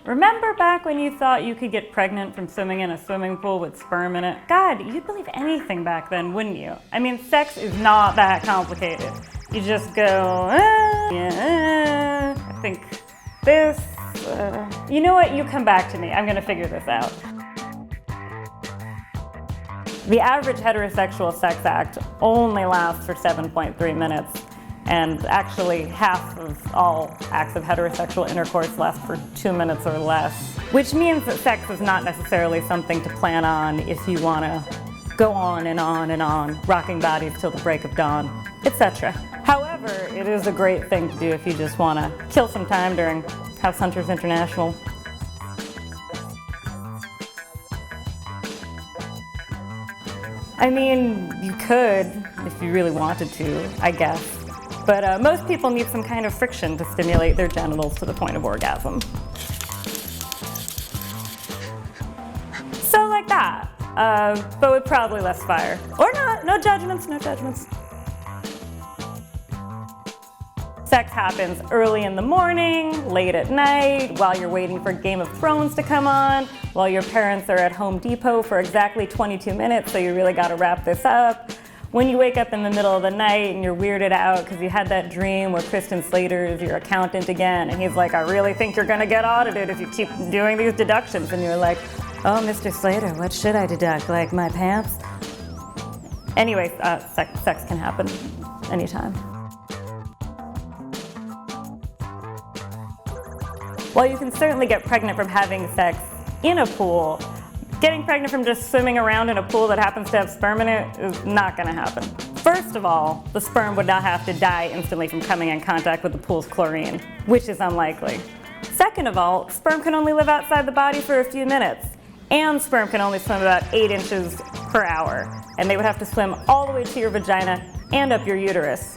Remember back when you thought you could get pregnant from swimming in a swimming pool with sperm in it? God, you'd believe anything back then, wouldn't you? I mean, sex is not that complicated. You just go, I think this, you know what, you come back to me, I'm gonna figure this out. The average heterosexual sex act only lasts for 7.3 minutes. And actually, half of all acts of heterosexual intercourse last for 2 minutes or less. Which means that sex is not necessarily something to plan on if you want to go on and on and on, rocking bodies till the break of dawn, etc. However, it is a great thing to do if you just want to kill some time during House Hunters International. I mean, you could, if you really wanted to, I guess. But most people need some kind of friction to stimulate their genitals to the point of orgasm. So like that, but with probably less fire. Or not, no judgments, no judgments. Sex happens early in the morning, late at night, while you're waiting for Game of Thrones to come on, while your parents are at Home Depot for exactly 22 minutes, so you really gotta wrap this up. When you wake up in the middle of the night and you're weirded out because you had that dream where Kristen Slater is your accountant again, and he's like, I really think you're gonna get audited if you keep doing these deductions. And you're like, oh, Mr. Slater, what should I deduct, like my pants? Anyway, sex can happen anytime. While you can certainly get pregnant from having sex in a pool, getting pregnant from just swimming around in a pool that happens to have sperm in it is not going to happen. First of all, the sperm would not have to die instantly from coming in contact with the pool's chlorine, which is unlikely. Second of all, sperm can only live outside the body for a few minutes, and sperm can only swim about 8 inches per hour, and they would have to swim all the way to your vagina and up your uterus.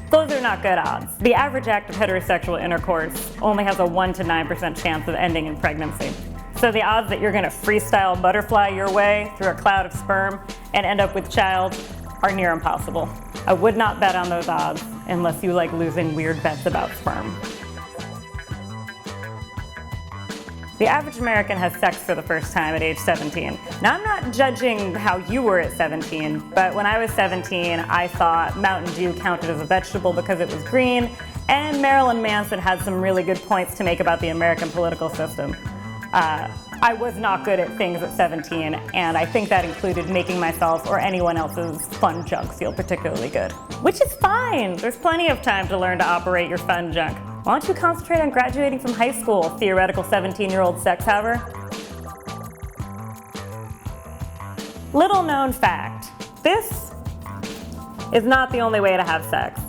Those are not good odds. The average act of heterosexual intercourse only has a 1 to 9% chance of ending in pregnancy. So the odds that you're going to freestyle butterfly your way through a cloud of sperm and end up with child are near impossible. I would not bet on those odds unless you like losing weird bets about sperm. The average American has sex for the first time at age 17. Now, I'm not judging how you were at 17, but when I was 17, I thought Mountain Dew counted as a vegetable because it was green, and Marilyn Manson had some really good points to make about the American political system. I was not good at things at 17, and I think that included making myself or anyone else's fun junk feel particularly good. Which is fine. There's plenty of time to learn to operate your fun junk. Why don't you concentrate on graduating from high school, theoretical 17-year-old sex haver? Little known fact, this is not the only way to have sex,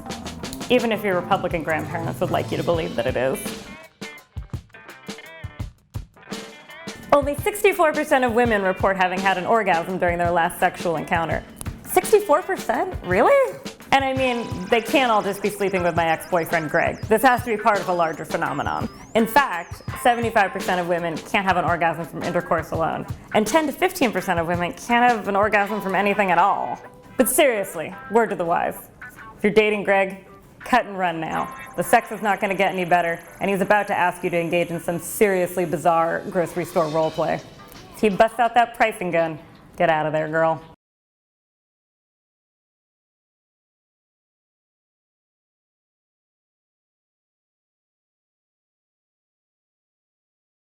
even if your Republican grandparents would like you to believe that it is. Only 64% of women report having had an orgasm during their last sexual encounter. 64%? Really? And I mean, they can't all just be sleeping with my ex-boyfriend Greg. This has to be part of a larger phenomenon. In fact, 75% of women can't have an orgasm from intercourse alone, and 10 to 15% of women can't have an orgasm from anything at all. But seriously, word to the wise. If you're dating Greg, cut and run now. The sex is not going to get any better, and he's about to ask you to engage in some seriously bizarre grocery store role play. If he busts out that pricing gun, get out of there, girl.